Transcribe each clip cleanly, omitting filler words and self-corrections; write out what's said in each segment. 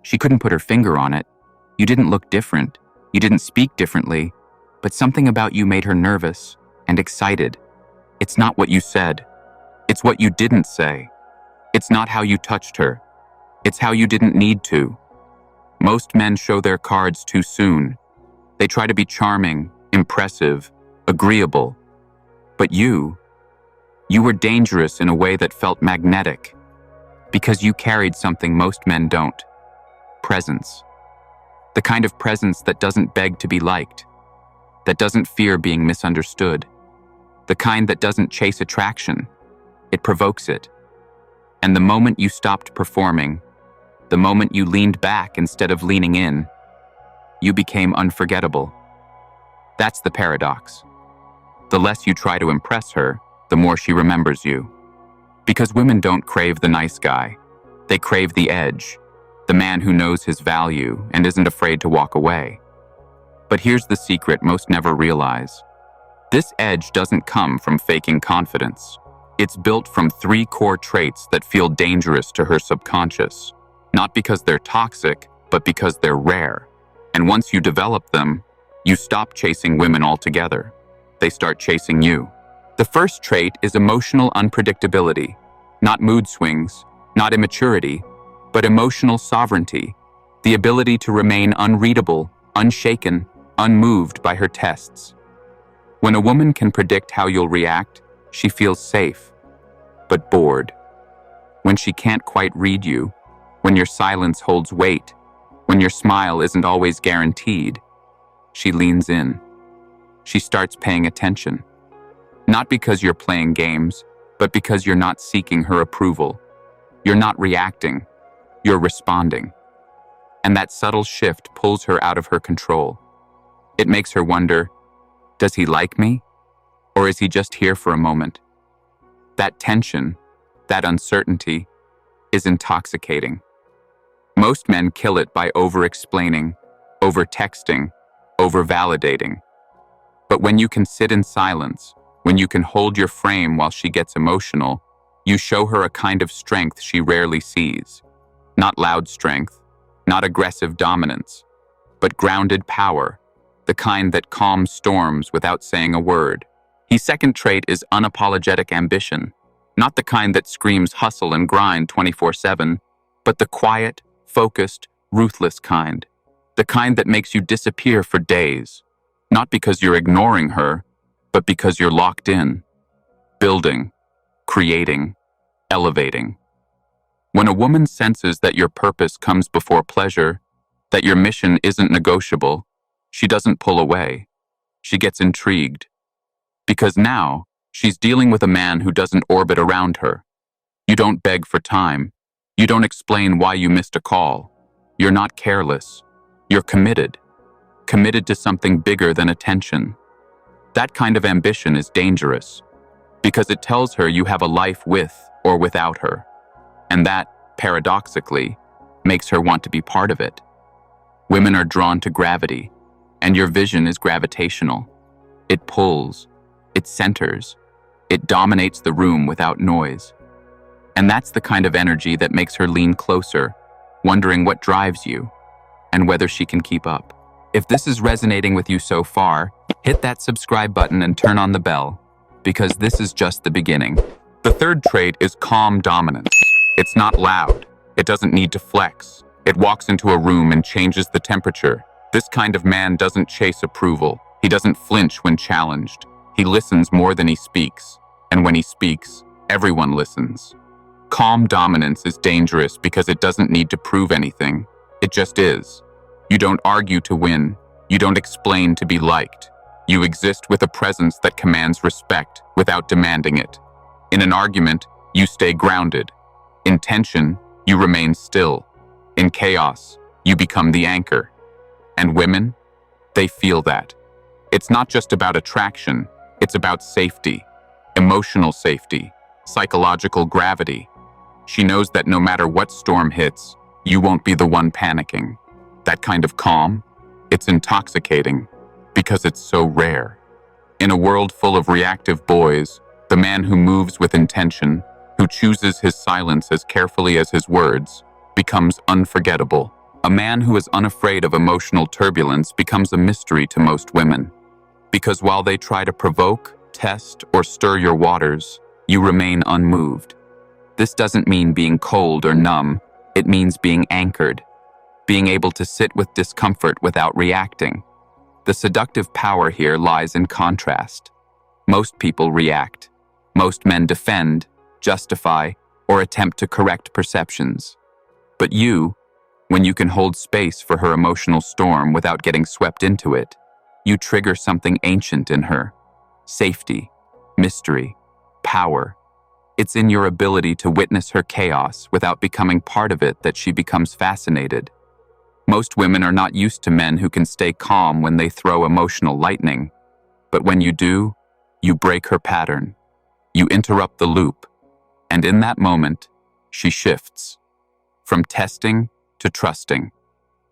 She couldn't put her finger on it. You didn't look different. You didn't speak differently. But something about you made her nervous and excited. It's not what you said. It's what you didn't say. It's not how you touched her. It's how you didn't need to. Most men show their cards too soon. They try to be charming, impressive, agreeable. But you were dangerous in a way that felt magnetic, because you carried something most men don't. Presence. The kind of presence that doesn't beg to be liked, that doesn't fear being misunderstood, the kind that doesn't chase attraction. It provokes it. And the moment you stopped performing, the moment you leaned back instead of leaning in, you became unforgettable. That's the paradox. The less you try to impress her, the more she remembers you. Because women don't crave the nice guy. They crave the edge, the man who knows his value and isn't afraid to walk away. But here's the secret most never realize. This edge doesn't come from faking confidence. It's built from 3 core traits that feel dangerous to her subconscious. Not because they're toxic, but because they're rare. And once you develop them, you stop chasing women altogether. They start chasing you. The first trait is emotional unpredictability. Not mood swings, not immaturity, but emotional sovereignty. The ability to remain unreadable, unshaken, unmoved by her tests. When a woman can predict how you'll react, she feels safe, but bored. When she can't quite read you, when your silence holds weight, when your smile isn't always guaranteed, she leans in. She starts paying attention. Not because you're playing games, but because you're not seeking her approval. You're not reacting, you're responding. And that subtle shift pulls her out of her control. It makes her wonder, does he like me? Or is he just here for a moment? That tension, that uncertainty, is intoxicating. Most men kill it by over-explaining, over-texting, over-validating. But when you can sit in silence, when you can hold your frame while she gets emotional, you show her a kind of strength she rarely sees. Not loud strength, not aggressive dominance, but grounded power, the kind that calms storms without saying a word. His second trait is unapologetic ambition, not the kind that screams hustle and grind 24/7, but the quiet, focused, ruthless kind. The kind that makes you disappear for days, not because you're ignoring her, but because you're locked in, building, creating, elevating. When a woman senses that your purpose comes before pleasure, that your mission isn't negotiable, she doesn't pull away. She gets intrigued. Because now, she's dealing with a man who doesn't orbit around her. You don't beg for time. You don't explain why you missed a call. You're not careless. You're committed. Committed to something bigger than attention. That kind of ambition is dangerous, because it tells her you have a life with or without her. And that, paradoxically, makes her want to be part of it. Women are drawn to gravity, and your vision is gravitational. It pulls, it centers, it dominates the room without noise. And that's the kind of energy that makes her lean closer, wondering what drives you, and whether she can keep up. If this is resonating with you so far, hit that subscribe button and turn on the bell, because this is just the beginning. The third trait is calm dominance. It's not loud. It doesn't need to flex. It walks into a room and changes the temperature. This kind of man doesn't chase approval. He doesn't flinch when challenged. He listens more than he speaks. And when he speaks, everyone listens. Calm dominance is dangerous because it doesn't need to prove anything. It just is. You don't argue to win. You don't explain to be liked. You exist with a presence that commands respect without demanding it. In an argument, you stay grounded. In tension, you remain still. In chaos, you become the anchor. And women, they feel that. It's not just about attraction, it's about safety, emotional safety, psychological gravity. She knows that no matter what storm hits, you won't be the one panicking. That kind of calm, it's intoxicating because it's so rare. In a world full of reactive boys, the man who moves with intention, who chooses his silence as carefully as his words, becomes unforgettable. A man who is unafraid of emotional turbulence becomes a mystery to most women. Because while they try to provoke, test, or stir your waters, you remain unmoved. This doesn't mean being cold or numb. It means being anchored, being able to sit with discomfort without reacting. The seductive power here lies in contrast. Most people react. Most men defend, justify, or attempt to correct perceptions. But you, when you can hold space for her emotional storm without getting swept into it, you trigger something ancient in her. Safety, mystery, power. It's in your ability to witness her chaos without becoming part of it that she becomes fascinated. Most women are not used to men who can stay calm when they throw emotional lightning. But when you do, you break her pattern. You interrupt the loop. And in that moment, she shifts. From testing to trusting.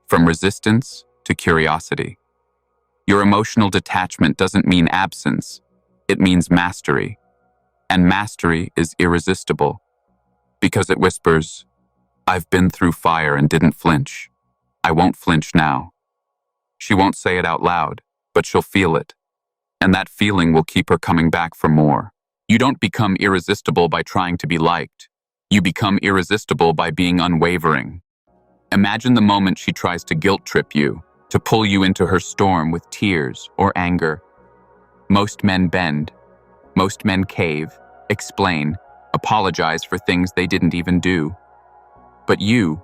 From resistance to curiosity. Your emotional detachment doesn't mean absence. It means mastery. And mastery is irresistible. Because it whispers, "I've been through fire and didn't flinch. I won't flinch now." She won't say it out loud, but she'll feel it. And that feeling will keep her coming back for more. You don't become irresistible by trying to be liked. You become irresistible by being unwavering. Imagine the moment she tries to guilt trip you, to pull you into her storm with tears or anger. Most men bend. Most men cave, explain, apologize for things they didn't even do. But you,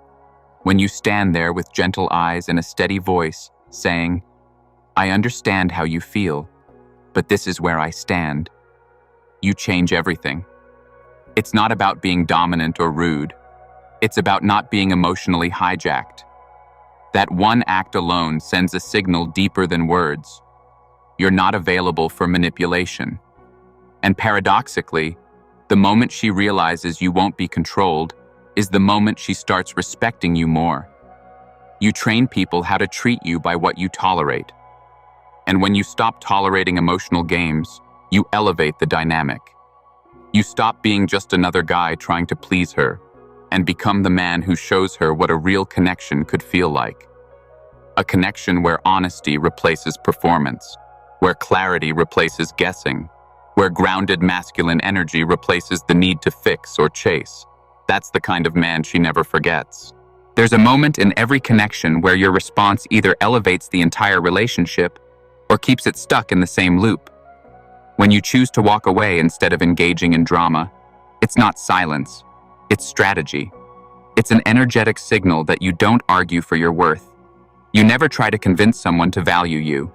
when you stand there with gentle eyes and a steady voice, saying, "I understand how you feel, but this is where I stand," you change everything. It's not about being dominant or rude. It's about not being emotionally hijacked. That one act alone sends a signal deeper than words. You're not available for manipulation. And paradoxically, the moment she realizes you won't be controlled is the moment she starts respecting you more. You train people how to treat you by what you tolerate. And when you stop tolerating emotional games, you elevate the dynamic. You stop being just another guy trying to please her and become the man who shows her what a real connection could feel like. A connection where honesty replaces performance, where clarity replaces guessing, where grounded masculine energy replaces the need to fix or chase. That's the kind of man she never forgets. There's a moment in every connection where your response either elevates the entire relationship or keeps it stuck in the same loop. When you choose to walk away instead of engaging in drama, it's not silence, it's strategy. It's an energetic signal that you don't argue for your worth. You never try to convince someone to value you.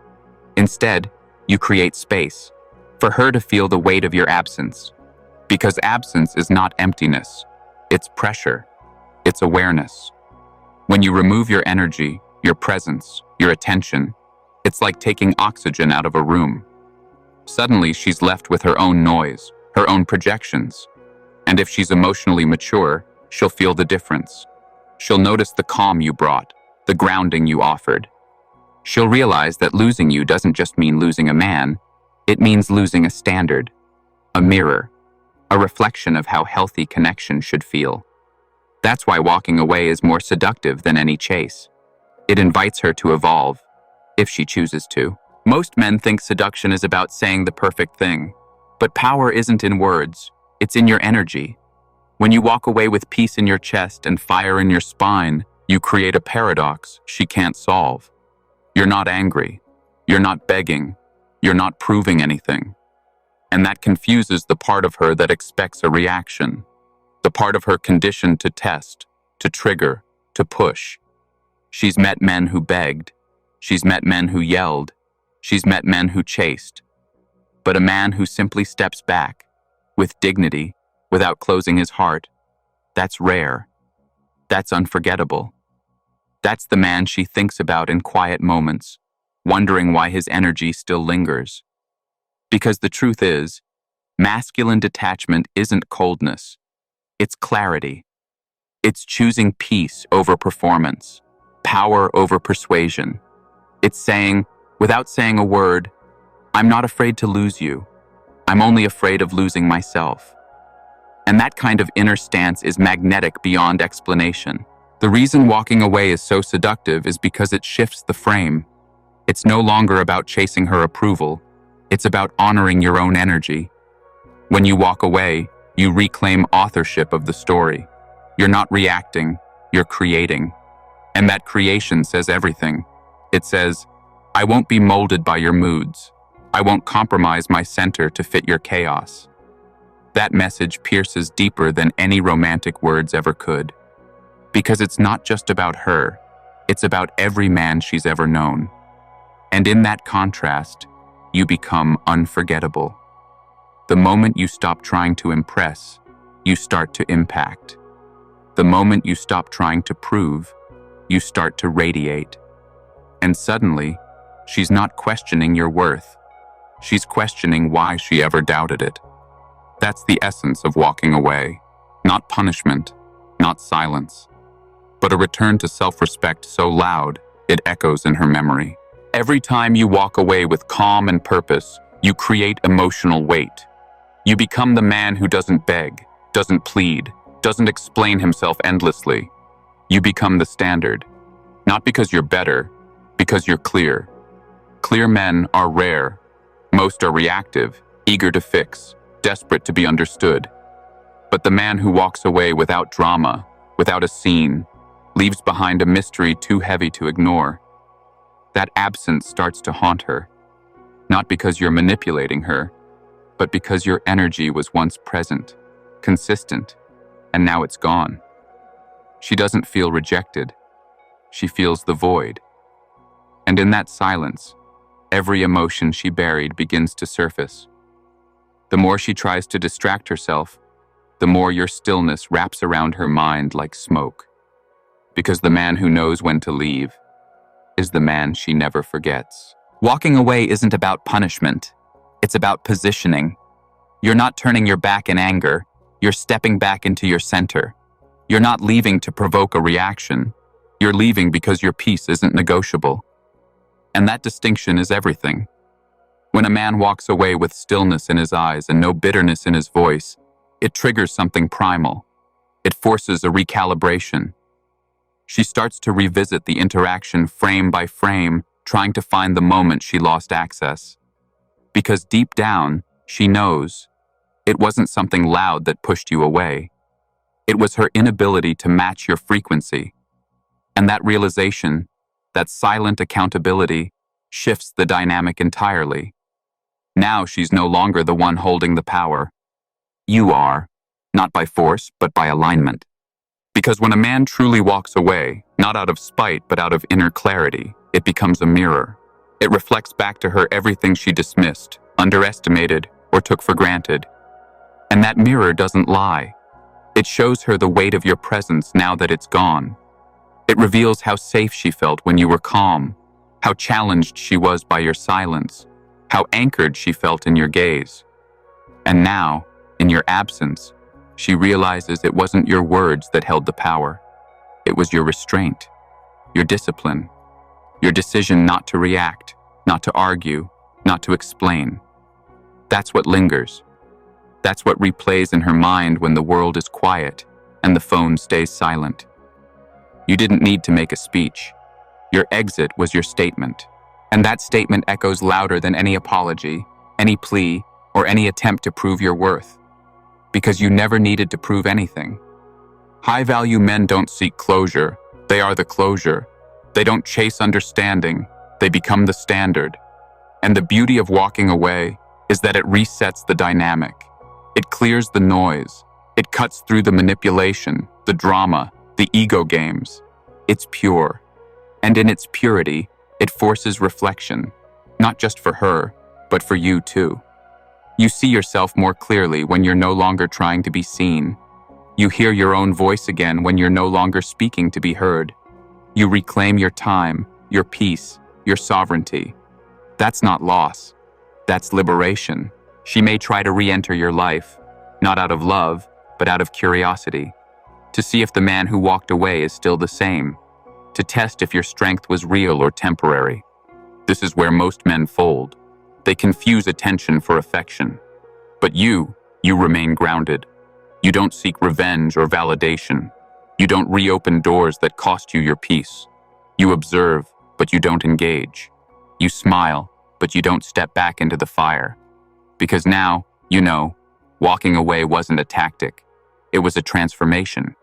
Instead, you create space for her to feel the weight of your absence. Because absence is not emptiness, it's pressure, it's awareness. When you remove your energy, your presence, your attention, it's like taking oxygen out of a room. Suddenly, she's left with her own noise, her own projections. And if she's emotionally mature, she'll feel the difference. She'll notice the calm you brought, the grounding you offered. She'll realize that losing you doesn't just mean losing a man, it means losing a standard, a mirror, a reflection of how healthy connection should feel. That's why walking away is more seductive than any chase. It invites her to evolve, if she chooses to. Most men think seduction is about saying the perfect thing, but power isn't in words, it's in your energy. When you walk away with peace in your chest and fire in your spine, you create a paradox she can't solve. You're not angry, you're not begging, you're not proving anything. And that confuses the part of her that expects a reaction, the part of her conditioned to test, to trigger, to push. She's met men who begged, she's met men who yelled, she's met men who chased. But a man who simply steps back, with dignity, without closing his heart, that's rare. That's unforgettable. That's the man she thinks about in quiet moments, wondering why his energy still lingers. Because the truth is, masculine detachment isn't coldness. It's clarity. It's choosing peace over performance, power over persuasion. It's saying, without saying a word, "I'm not afraid to lose you. I'm only afraid of losing myself." And that kind of inner stance is magnetic beyond explanation. The reason walking away is so seductive is because it shifts the frame. It's no longer about chasing her approval. It's about honoring your own energy. When you walk away, you reclaim authorship of the story. You're not reacting, you're creating. And that creation says everything. It says, I won't be molded by your moods. I won't compromise my center to fit your chaos. That message pierces deeper than any romantic words ever could. Because it's not just about her, it's about every man she's ever known. And in that contrast, you become unforgettable. The moment you stop trying to impress, you start to impact. The moment you stop trying to prove, you start to radiate. And suddenly, she's not questioning your worth. She's questioning why she ever doubted it. That's the essence of walking away. Not punishment, not silence, but a return to self-respect so loud, it echoes in her memory. Every time you walk away with calm and purpose, you create emotional weight. You become the man who doesn't beg, doesn't plead, doesn't explain himself endlessly. You become the standard. Not because you're better, because you're clear. Clear men are rare. Most are reactive, eager to fix, desperate to be understood. But the man who walks away without drama, without a scene, leaves behind a mystery too heavy to ignore. That absence starts to haunt her. Not because you're manipulating her, but because your energy was once present, consistent, and now it's gone. She doesn't feel rejected. She feels the void. And in that silence, every emotion she buried begins to surface. The more she tries to distract herself, the more your stillness wraps around her mind like smoke. Because the man who knows when to leave is the man she never forgets. Walking away isn't about punishment. It's about positioning. You're not turning your back in anger. You're stepping back into your center. You're not leaving to provoke a reaction. You're leaving because your peace isn't negotiable. And that distinction is everything. When a man walks away with stillness in his eyes and no bitterness in his voice, it triggers something primal. It forces a recalibration. She starts to revisit the interaction frame by frame, trying to find the moment she lost access. Because deep down, she knows it wasn't something loud that pushed you away. It was her inability to match your frequency. And that realization, that silent accountability, shifts the dynamic entirely. Now she's no longer the one holding the power. You are, not by force, but by alignment. Because when a man truly walks away, not out of spite, but out of inner clarity, it becomes a mirror. It reflects back to her everything she dismissed, underestimated, or took for granted. And that mirror doesn't lie. It shows her the weight of your presence now that it's gone. It reveals how safe she felt when you were calm, how challenged she was by your silence, how anchored she felt in your gaze. And now, in your absence, she realizes it wasn't your words that held the power. It was your restraint, your discipline, your decision not to react, not to argue, not to explain. That's what lingers. That's what replays in her mind when the world is quiet and the phone stays silent. You didn't need to make a speech. Your exit was your statement. And that statement echoes louder than any apology, any plea, or any attempt to prove your worth. Because you never needed to prove anything. High-value men don't seek closure. They are the closure. They don't chase understanding. They become the standard. And the beauty of walking away is that it resets the dynamic. It clears the noise. It cuts through the manipulation, the drama, the ego games. It's pure. And in its purity, it forces reflection, not just for her, but for you too. You see yourself more clearly when you're no longer trying to be seen. You hear your own voice again when you're no longer speaking to be heard. You reclaim your time, your peace, your sovereignty. That's not loss. That's liberation. She may try to re-enter your life, not out of love, but out of curiosity, to see if the man who walked away is still the same, to test if your strength was real or temporary. This is where most men fold. They confuse attention for affection. But you remain grounded. You don't seek revenge or validation. You don't reopen doors that cost you your peace. You observe, but you don't engage. You smile, but you don't step back into the fire. Because now, you know, walking away wasn't a tactic. It was a transformation.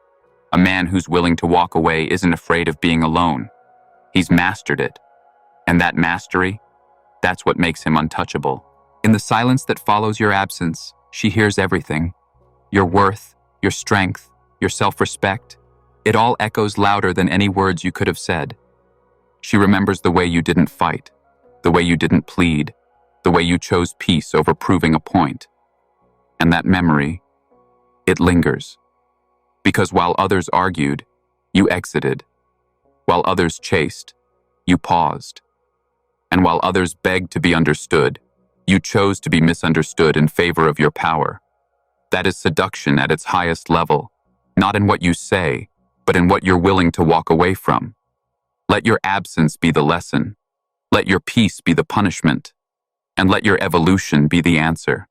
A man who's willing to walk away isn't afraid of being alone. He's mastered it. And that mastery, that's what makes him untouchable. In the silence that follows your absence, she hears everything. Your worth, your strength, your self-respect. It all echoes louder than any words you could have said. She remembers the way you didn't fight, the way you didn't plead, the way you chose peace over proving a point. And that memory, it lingers. Because while others argued, you exited. While others chased, you paused. And while others begged to be understood, you chose to be misunderstood in favor of your power. That is seduction at its highest level, not in what you say, but in what you're willing to walk away from. Let your absence be the lesson. Let your peace be the punishment. And let your evolution be the answer.